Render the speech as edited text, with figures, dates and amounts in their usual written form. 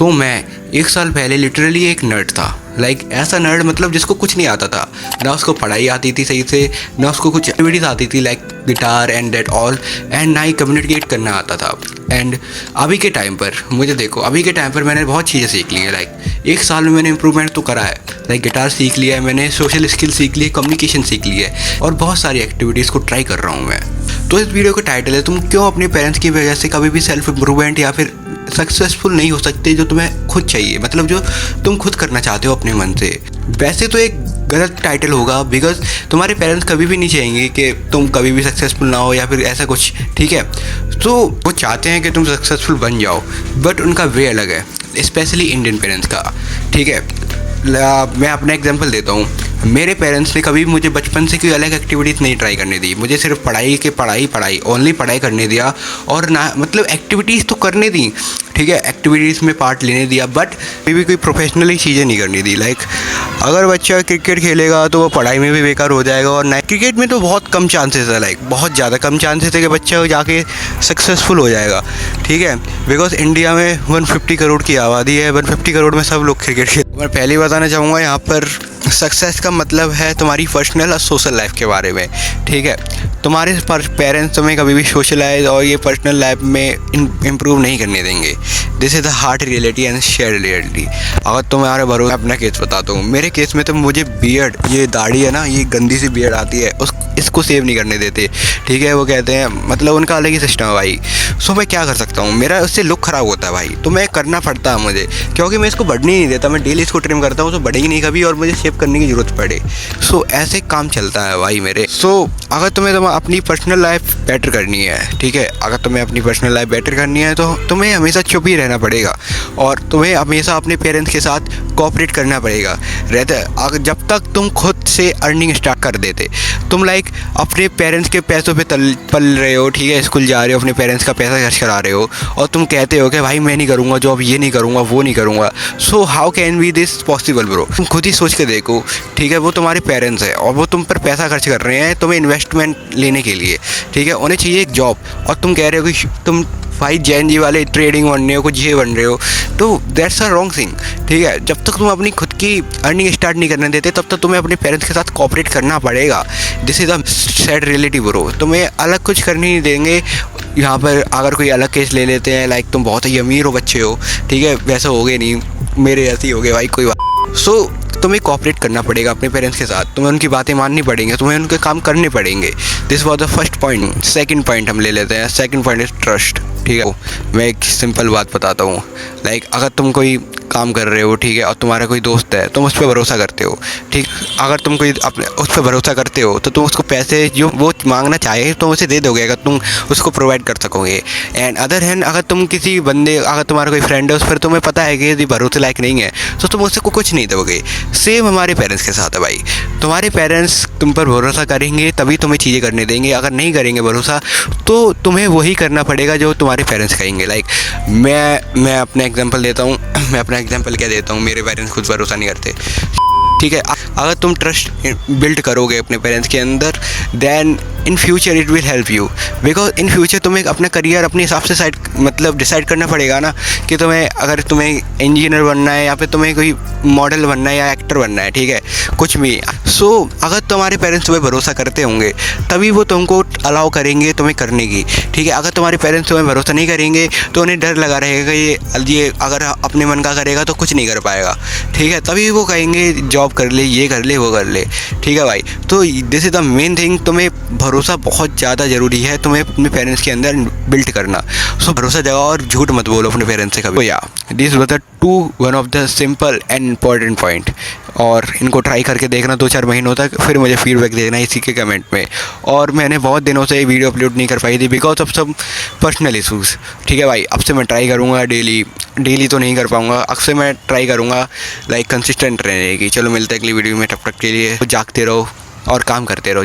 तो मैं 1 साल पहले लिटरली एक नर्ड था। ऐसा नर्ड मतलब जिसको कुछ नहीं आता था, ना उसको पढ़ाई आती थी सही से, ना उसको कुछ एक्टिविटीज़ आती थी like guitar and that all, and ना ही कम्युनिकेट करना आता था। एंड अभी के टाइम पर मुझे देखो, अभी के टाइम पर मैंने बहुत चीज़ें सीख ली हैं। 1 साल में मैंने इंप्रूवमेंट तो करा है। गिटार सीख लिया है मैंने, सोशल स्किल सीख ली है, कम्युनिकेशन सीख ली है, और बहुत सारी एक्टिविटीज़ को ट्राई कर रहा हूँ मैं। तो इस वीडियो का टाइटल है, तुम क्यों अपने पेरेंट्स की वजह से कभी भी सेल्फ इम्प्रूवमेंट या फिर सक्सेसफुल नहीं हो सकते जो तुम्हें खुद चाहिए, मतलब जो तुम खुद करना चाहते हो अपने मन से। वैसे तो एक गलत टाइटल होगा, बिकॉज तुम्हारे पेरेंट्स कभी भी नहीं चाहेंगे कि तुम कभी भी सक्सेसफुल ना हो या फिर ऐसा कुछ, ठीक है। तो वो चाहते हैं कि तुम सक्सेसफुल बन जाओ, बट उनका वे अलग है, स्पेशली इंडियन पेरेंट्स का, ठीक है। मैं अपना एग्जांपल देता हूँ। मेरे पेरेंट्स ने कभी मुझे बचपन से कोई अलग एक्टिविटीज़ नहीं ट्राई करने दी। मुझे सिर्फ पढ़ाई ओनली पढ़ाई करने दिया, और ना मतलब एक्टिविटीज़ तो करने दी, ठीक है, एक्टिविटीज़ में पार्ट लेने दिया, बट भी कोई प्रोफेशनली चीज़ें नहीं करने दी। अगर बच्चा क्रिकेट खेलेगा तो वो पढ़ाई में भी बेकार हो जाएगा, और ना क्रिकेट में तो बहुत कम चांसेस है, बहुत ज़्यादा कम चांसेस है कि बच्चा जाके सक्सेसफुल हो जाएगा, ठीक है। बिकॉज इंडिया में 150 करोड़ की आबादी है, 150 करोड़ में सब लोग क्रिकेट खेल। मैं पहले बताना चाहूँगा यहाँ पर सक्सेस का मतलब है तुम्हारी पर्सनल और सोशल लाइफ के बारे में, ठीक है। तुम्हारे पेरेंट्स तुम्हें कभी भी सोशलाइज और ये पर्सनल लाइफ में इम्प्रूव नहीं करने देंगे। This is the hard reality and share reality. अगर तुम्हारे भरोसे अपना केस बताता हूँ, मेरे केस में तो मुझे बियर्ड, ये दाढ़ी है ना, ये गंदी सी बियर्ड आती है, इसको सेव नहीं करने देते, ठीक है। वो कहते हैं, मतलब उनका अलग ही सिस्टम है भाई। सो मैं क्या कर सकता हूँ, मेरा उससे लुक ख़राब होता है भाई, तो मैं करना पड़ता है मुझे, क्योंकि मैं इसको बढ़ने ही नहीं देता। मैं डेली इसको ट्रिम करता हूँ तो बढ़ेगी नहीं कभी, और मुझे शेव करने की ज़रूरत पड़े। सो ऐसे काम चलता है भाई मेरे। सो अगर तुम्हें अपनी पर्सनल लाइफ बेटर करनी है, ठीक है, अगर तुम्हें अपनी पर्सनल लाइफ बेटर करनी है तो तुम्हें हमेशा चुप ही रहना पड़ेगा, और तुम्हें हमेशा अपने पेरेंट्स के साथ कोऑपरेट करना पड़ेगा। अगर जब तक तुम खुद से अर्निंग स्टार्ट कर देते, तुम अपने पेरेंट्स के पैसों पे पल रहे हो, ठीक है, स्कूल जा रहे हो, अपने पेरेंट्स का पैसा खर्च करा रहे हो, और तुम कहते हो कि भाई मैं नहीं करूँगा जॉब, ये नहीं करूँगा, वो नहीं करूँगा। So how can be this possible bro? तुम खुद ही सोच के देखो, ठीक है। वो तुम्हारे पेरेंट्स हैं और वो तुम पर पैसा खर्च कर रहे हैं तुम्हें इन्वेस्टमेंट लेने के लिए, ठीक है। उन्हें चाहिए एक जॉब, और तुम कह रहे हो कि तुम भाई जैन जी वाले ट्रेडिंग बन रहे हो, कुछ ये बन रहे हो, तो दैट्स अ रॉन्ग थिंग, ठीक है। जब तक तुम अपनी खुद की अर्निंग स्टार्ट नहीं करने देते, तब तक तुम्हें अपने पेरेंट्स के साथ कोऑपरेट करना पड़ेगा। This is a sad reality bro. तुम्हें अलग कुछ करने नहीं देंगे यहाँ पर। अगर कोई अलग केस ले लेते हैं, तुम बहुत ही अमीर हो, बच्चे हो, ठीक है, वैसा हो गए नहीं, मेरे ऐसे ही हो गए भाई, कोई बात। सो तुम्हें कोऑपरेट करना पड़ेगा अपने पेरेंट्स के साथ, तुम्हें उनकी बातें माननी पड़ेंगी, तुम्हें उनके काम करने पड़ेंगे। This was the first point. Second point हम ले लेते हैं। सेकंड पॉइंट इज ट्रस्ट, ठीक है। मैं एक सिंपल बात बताता हूँ। अगर तुम कोई काम कर रहे हो, ठीक है, और तुम्हारा कोई दोस्त है, तुम उस पर भरोसा करते हो, ठीक। अगर तुम कोई अपने उस पर भरोसा करते हो तो तुम उसको पैसे जो वो मांगना चाहे तुम उसे दे दोगे, अगर तुम उसको प्रोवाइड कर सकोगे। एंड अदर हैंड, अगर तुम किसी बंदे, अगर तुम्हारा कोई फ्रेंड है, उस पर तुम्हें पता है कि यदि भरोसे लायक नहीं है, तो तुम उससे कुछ नहीं दोगे। सेम हमारे पेरेंट्स के साथ है भाई। तुम्हारे पेरेंट्स तुम पर भरोसा करेंगे तभी तुम्हें चीज़ें करने देंगे, अगर नहीं करेंगे भरोसा तो तुम्हें वही करना पड़ेगा जो तुम्हारे पेरेंट्स कहेंगे। मैं अपना एग्जांपल देता हूँ। मैं अपना एग्जांपल क्या देता हूँ, मेरे पेरेंट्स खुद भरोसा नहीं करते, ठीक है। अगर तुम ट्रस्ट बिल्ड करोगे अपने पेरेंट्स के अंदर, then in future it will help you, because in future तुम्हें अपना करियर अपने हिसाब से डिसाइड करना पड़ेगा ना, कि अगर तुम्हें इंजीनियर बनना है, या फिर तुम्हें कोई मॉडल बनना है या एक्टर बनना है, ठीक है, कुछ भी। सो अगर तुम्हारे पेरेंट्स तुम्हें भरोसा करते होंगे तभी वो तुमको अलाउ करेंगे तुम्हें करने की, ठीक है। अगर तुम्हारे पेरेंट्स तुम्हें भरोसा नहीं करेंगे तो उन्हें डर लगा रहेगा, ये अगर अपने मन का करेगा तो कुछ नहीं कर पाएगा, ठीक है। तभी वो कहेंगे जॉब कर ले, ये कर ले, वो कर ले, ठीक है भाई। तो this is the main thing. तुम्हें भरोसा बहुत ज़्यादा ज़रूरी है, तुम्हें अपने पेरेंट्स के अंदर बिल्ड करना। सो भरोसा जगाओ और झूठ मत बोलो अपने पेरेंट्स से कभी। This was the one of the simple and important point, और इनको ट्राई करके देखना 2-4 महीनों तक, फिर मुझे फीडबैक देना इसी के कमेंट में। और मैंने बहुत दिनों से वीडियो अपलोड नहीं कर पाई थी because of some personal issues, ठीक है भाई। अब से मैं ट्राई करूँगा डेली तो नहीं कर पाऊँगा, अब से मैं ट्राई करूँगा कंसिस्टेंट रहने की। चलो मिलते हैं अगली वीडियो में, तब तक के लिए जागते रहो और काम करते रहो।